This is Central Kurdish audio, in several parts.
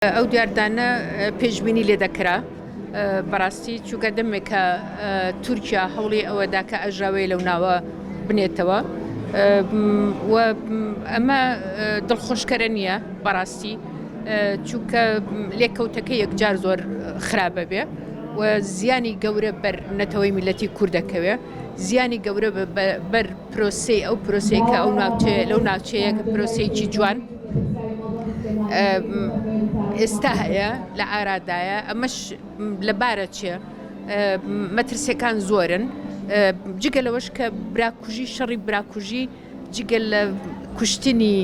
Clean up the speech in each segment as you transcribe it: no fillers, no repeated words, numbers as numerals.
ئەو دیاردانە پێشبینی لێ دەکرا بەڕاستی چووکە دەمێکە تورکیا هەوڵی ئەوەدا کە ئەژاوەی لەو ناوە بنێتەوە و ئەمە دڵخۆشکەرە نییە بەڕاستی چووکە لێکەوتەکە یەکجار زۆر خراپە بێ و زیانی گەورە بەر نەتەوەی میلەتی کوردەکەوێ زیانی گەورە بەر پرۆسەی ئەو پرۆسەیە ئەو لەو ناوچەیە پرۆسەیەکی جوان ئێستا هەیە لە ئارادایە ئەمەش لەبارە چێ مەترسیەکان زۆرن جگە لەوەش کە براکوژی شەڕی براکوژی جگە لە کوشتنی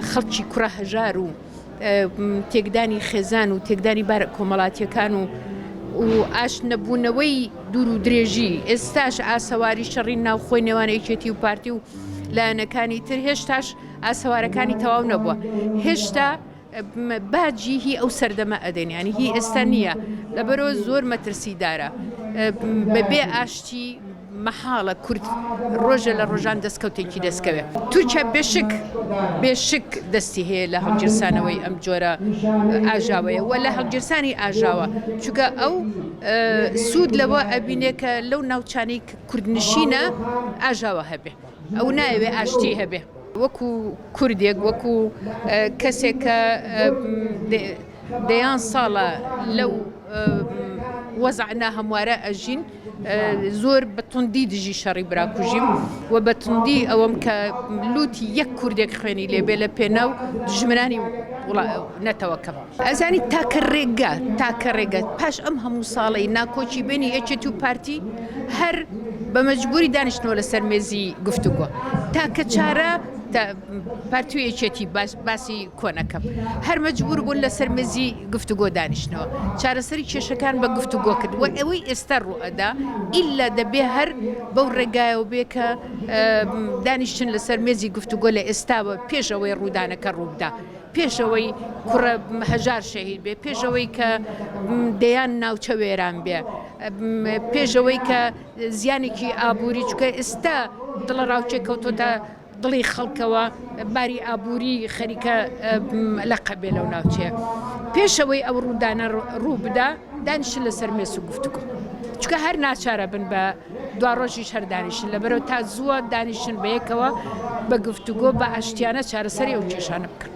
خەڵکی کوڕە هەژار و تێکدانی خێزان و تێکدانی بارە کۆمەڵاتیەکان و ئاش نەبوونەوەی دوور و درێژی ئێستاش ئاسەواری شەڕی ناوخۆی نێوانەیەکێتی و پارتی و لایەنەکانی تر هێشتاش ئاسەوارەکانی تەواو نەبووە هێشتا باجی هی ئەو سەردەمە ئەدەنیانی هی ئێستا نییە لەبەرەوە زۆر مەترسیدارە بەبێ ئاشتی مەحاڵە کورد ڕۆژە لە ڕۆژان دەستکەوتێکی دەستکەوێت تورکیا بێشک دەستی هەیە لە هەڵگیرسانەوەی ئەم جۆرە ئاژاوەیە و لە هەڵگیرسانی ئاژاوە چونکە ئەو سوود لەوە ئەبینێ کە لەو ناوچانەی کوردنشینە ئاژاوە هەبێ ئەو نایەوێ ئاشتی هەبێ وەکو کوردێک وەکو کەسێک کە دەیان ساڵە لەو وەزعنا هەموارە ئەژین زۆر بەتوندی دژی شەڕی براکوژیم و بەتوندی ئەوەم کە لوتی یەک کوردێک خوێنی لێبێ لە پێناو دژمنانی نەتەوەکەم ئەزانی تاکە ڕێگە پاش ئەم هەموو ساڵی ناکۆچی بینی یەکێتی و پارتی هەر بە مەجبوری دانیشتنەوە لەسەر مێزی گفتوگۆ تاکە چارە پارتی و یەکێتی باسی کۆنەکەم هەر مەجبور بوون لەسەر مێزی گفتوگۆ دانیشتنەوە چارەسەری کێشەکان بە گفتوگۆ کرد و ئەوەی ئێستا ڕوئەدا ئیلا دەبێ هەر بەو ڕێگایەوە بێ کە دانیشتن لەسەر مێزی گفتوگۆ لە ئێستاوە پێشەوەی ڕوودانەکە ڕووبدا پێشەوەی کوڕە هەژار شەهید بێ پێشەوەی کە دەیان ناوچە وێران بێ پێشەوەی کە زیانێکی ئابووری چکە ئێستا دڵە ڕاوچێک کەوتۆتە دڵی خەڵکەوە باری ئابووری خەریکە لە قەبێ لەو ناوچەیە پێشەوەی ئەو ڕوودانە ڕوو بدا دانیشتن لەسەر مێز و گفتوگۆ چکە هەر ناچارە بن بە دوا ڕۆژیش هەر دانیشتن لەبەرەوە تا زووە دانیشتن بەیەکەوە بە گفتوگۆ بە ئاشتیانە چارەسەری ئەو کێشانە بکەن